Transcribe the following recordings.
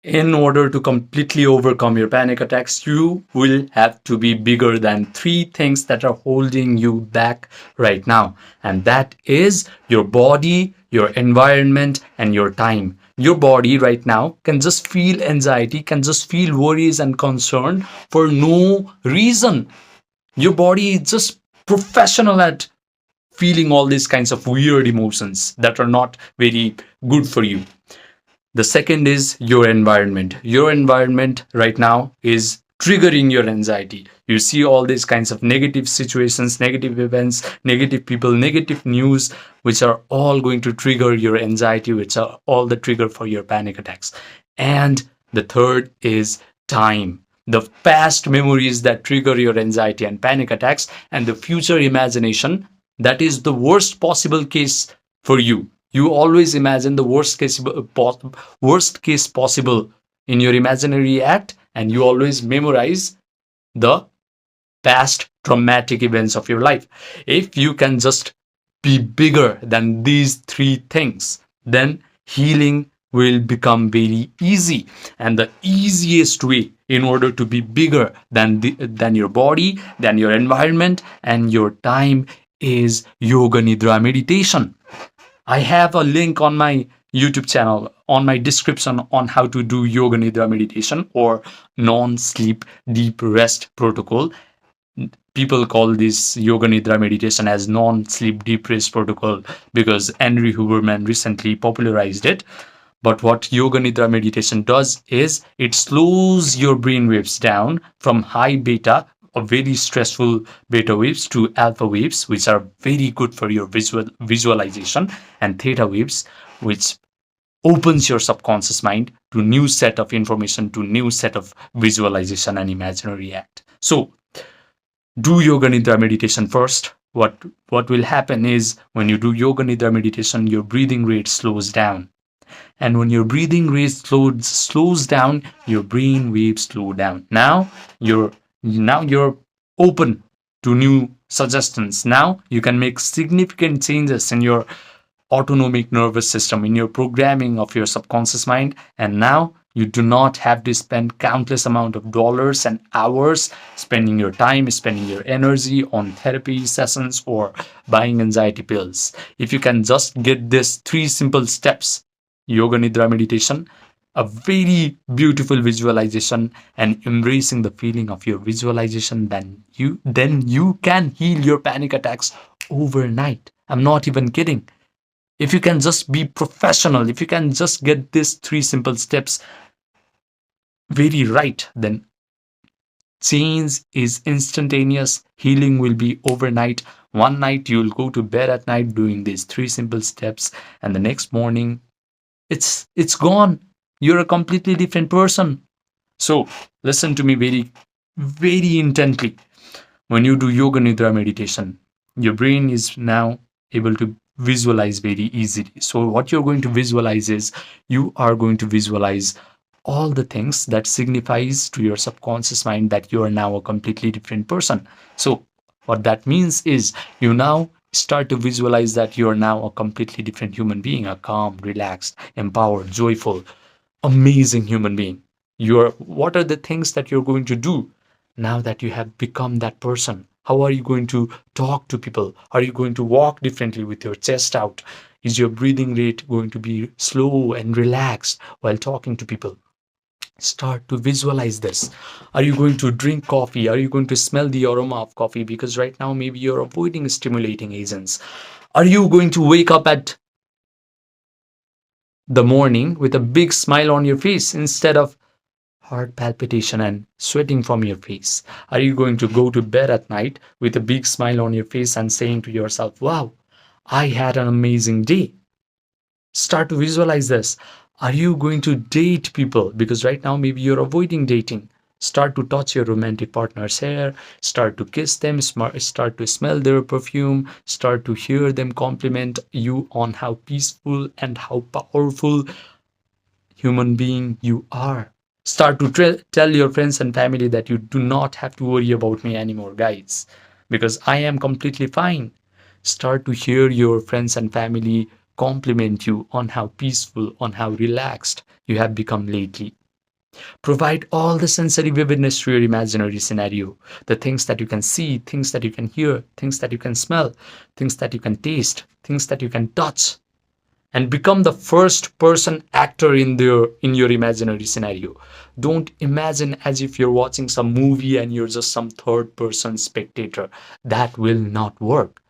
In order to completely overcome your panic attacks, you will have to be bigger than three things that are holding you back right now. And that is your body, your environment, and your time. Your body right now can just feel anxiety, can just feel worries and concern for no reason. Your body is just professional at feeling all these kinds of weird emotions that are not very good for you. The second is your environment. Your environment right now is triggering your anxiety. You see all these kinds of negative situations, negative events, negative people, negative news, which are all going to trigger your anxiety, which are all the trigger for your panic attacks. And the third is time. The past memories that trigger your anxiety and panic attacks, and the future imagination that is the worst possible case for you. You always imagine the worst case possible in your imaginary act, and you always memorize the past traumatic events of your life. If you can just be bigger than these three things, then healing will become very easy. And the easiest way in order to be bigger than your body, than your environment, and your time is yoga nidra meditation. I have a link on my YouTube channel on my description on how to do yoga nidra meditation or non-sleep deep rest protocol. People call this yoga nidra meditation as non-sleep deep rest protocol because Henry Huberman recently popularized it. But what yoga nidra meditation does is it slows your brain waves down from high beta, or very stressful beta waves, to alpha waves, which are very good for your visualization, and theta waves, which opens your subconscious mind to new set of information, to new set of visualization and imaginary act. So do yoga nidra meditation first. What will happen is when you do yoga nidra meditation, your breathing rate slows down. And when your breathing rate slows down, your brain waves slow down. Now you're open to new suggestions. Now you can make significant changes in your autonomic nervous system, in your programming of your subconscious mind. And now you do not have to spend countless amount of dollars and hours spending your time, spending your energy on therapy sessions or buying anxiety pills. If you can just get these three simple steps: yoga nidra meditation, a very beautiful visualization, and embracing the feeling of your visualization, then you can heal your panic attacks overnight. I'm not even kidding. If you can just be professional, if you can just get these three simple steps very right, then change is instantaneous. Healing will be overnight. One night you'll go to bed at night doing these three simple steps, and the next morning it's gone. You're a completely different person. So listen to me very intently. When you do yoga nidra meditation, your brain is now able to visualize very easily. So what you're going to visualize is you are going to visualize all the things that signifies to your subconscious mind that you are now a completely different person. So what that means is you now start to visualize that you are now a completely different human being, a calm, relaxed, empowered, joyful, amazing human being. What are the things that you're going to do now that you have become that person? How are you going to talk to people? Are you going to walk differently with your chest out? Is your breathing rate going to be slow and relaxed while talking to people? Start to visualize this. Are you going to drink coffee? Are you going to smell the aroma of coffee? Because right now maybe you're avoiding stimulating agents. Are you going to wake up at the morning with a big smile on your face instead of heart palpitation and sweating from your face? Are you going to go to bed at night with a big smile on your face and saying to yourself, wow, I had an amazing day? Start to visualize this. Are you going to date people? Because right now maybe you're avoiding dating. Start to touch your romantic partner's hair, start to kiss them, start to smell their perfume, start to hear them compliment you on how peaceful and how powerful human being you are. Start to tell your friends and family that you do not have to worry about me anymore, guys, because I am completely fine. Start to hear your friends and family compliment you on how peaceful, on how relaxed you have become lately. Provide all the sensory vividness to your imaginary scenario. The things that you can see, things that you can hear, things that you can smell, things that you can taste, things that you can touch, and become the first person actor in your imaginary scenario. Don't imagine as if you're watching some movie and you're just some third person spectator. That will not work.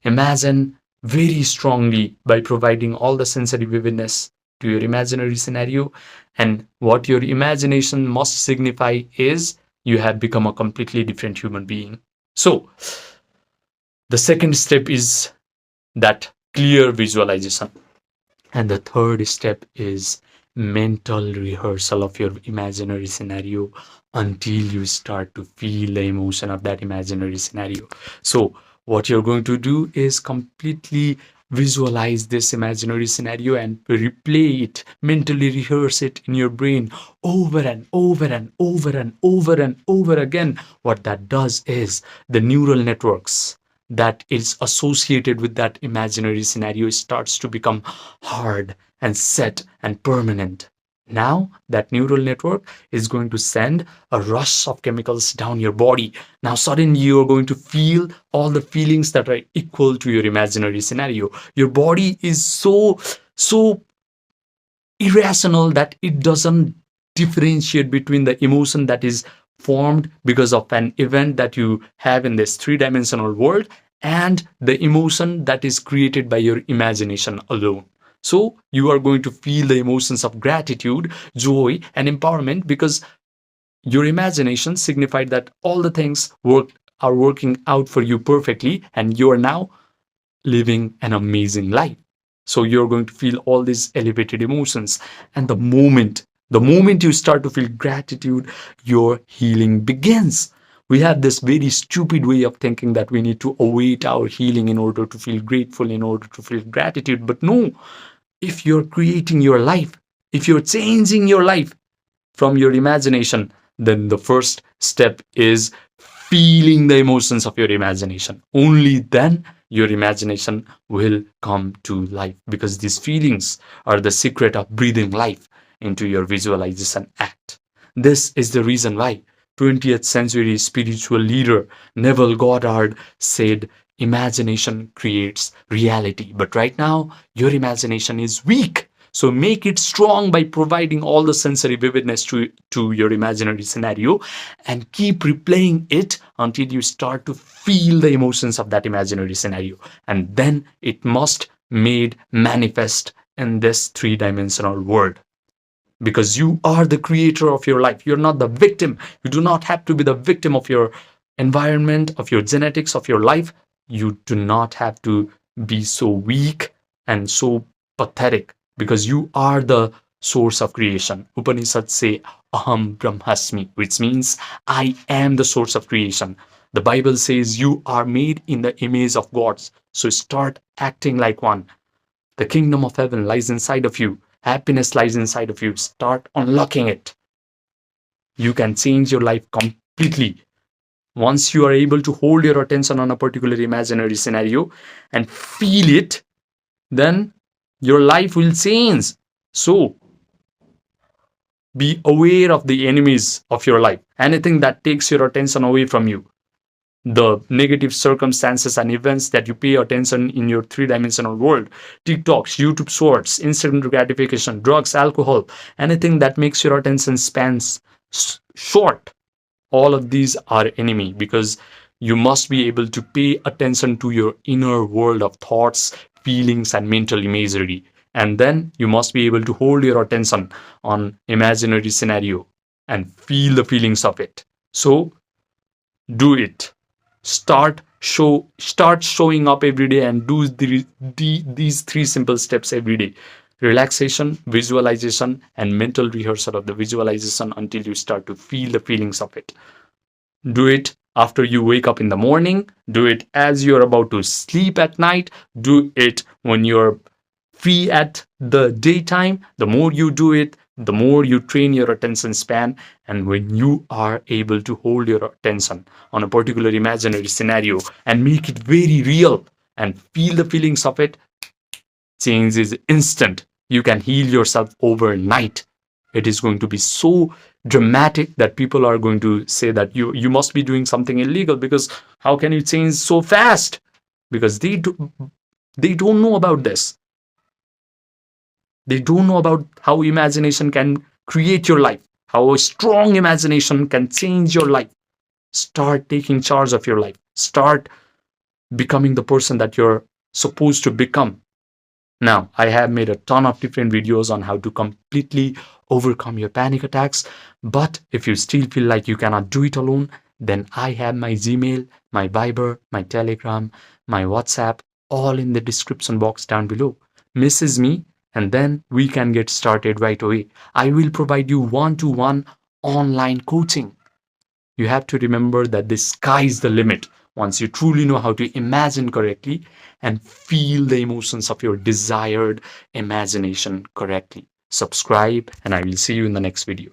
Imagine very strongly by providing all the sensory vividness to your imaginary scenario. And what your imagination must signify is you have become a completely different human being. So the second step is that clear visualization. And the third step is mental rehearsal of your imaginary scenario until you start to feel the emotion of that imaginary scenario. So, what you're going to do is completely visualize this imaginary scenario and replay it, mentally rehearse it in your brain over and over and over and over and over again. What that does is the neural networks that is associated with that imaginary scenario starts to become hard and set and permanent. Now, that neural network is going to send a rush of chemicals down your body. Now, suddenly you're going to feel all the feelings that are equal to your imaginary scenario. Your body is so irrational that it doesn't differentiate between the emotion that is formed because of an event that you have in this three-dimensional world and the emotion that is created by your imagination alone. So you are going to feel the emotions of gratitude, joy, and empowerment because your imagination signified that all the things are working out for you perfectly, and you are now living an amazing life. So you're going to feel all these elevated emotions. And the moment you start to feel gratitude, your healing begins. We have this very stupid way of thinking that we need to await our healing in order to feel grateful, in order to feel gratitude. But no, if you're creating your life, if you're changing your life from your imagination, then the first step is feeling the emotions of your imagination. Only then your imagination will come to life because these feelings are the secret of breathing life into your visualization act. This is the reason why 20th century spiritual leader Neville Goddard said, imagination creates reality. But right now, your imagination is weak. So make it strong by providing all the sensory vividness to your imaginary scenario and keep replaying it until you start to feel the emotions of that imaginary scenario. And then it must made manifest in this three-dimensional world. Because you are the creator of your life. You're not the victim. You do not have to be the victim of your environment, of your genetics, of your life. You do not have to be so weak and so pathetic because you are the source of creation. Upanishads say, Aham Brahmasmi, which means I am the source of creation. The Bible says you are made in the image of God. So start acting like one. The kingdom of heaven lies inside of you. Happiness lies inside of you. Start unlocking it. You can change your life completely. Once you are able to hold your attention on a particular imaginary scenario and feel it, then your life will change. So, be aware of the enemies of your life. Anything that takes your attention away from you. The negative circumstances and events that you pay attention in your three-dimensional world. TikToks, YouTube shorts, instant gratification, drugs, alcohol, anything that makes your attention spans short. All of these are enemy because you must be able to pay attention to your inner world of thoughts, feelings, and mental imagery. And then you must be able to hold your attention on imaginary scenario and feel the feelings of it. So do it. Start showing up every day and do these three simple steps every day: relaxation, visualization, and mental rehearsal of the visualization until you start to feel the feelings of it. Do it after you wake up in the morning. Do it as you're about to sleep at night. Do it when you're free at the daytime. The more you do it, the more you train your attention span. And when you are able to hold your attention on a particular imaginary scenario and make it very real and feel the feelings of it, change is instant. You can heal yourself overnight. It is going to be so dramatic that people are going to say that you must be doing something illegal, because how can you change so fast? Because they don't know about this. They don't know about how imagination can create your life, how a strong imagination can change your life. Start taking charge of your life. Start becoming the person that you're supposed to become. Now, I have made a ton of different videos on how to completely overcome your panic attacks. But if you still feel like you cannot do it alone, then I have my Gmail, my Viber, my Telegram, my WhatsApp, all in the description box down below. Message me, and then we can get started right away. I will provide you one-to-one online coaching. You have to remember that the sky is the limit once you truly know how to imagine correctly and feel the emotions of your desired imagination correctly. Subscribe, and I will see you in the next video.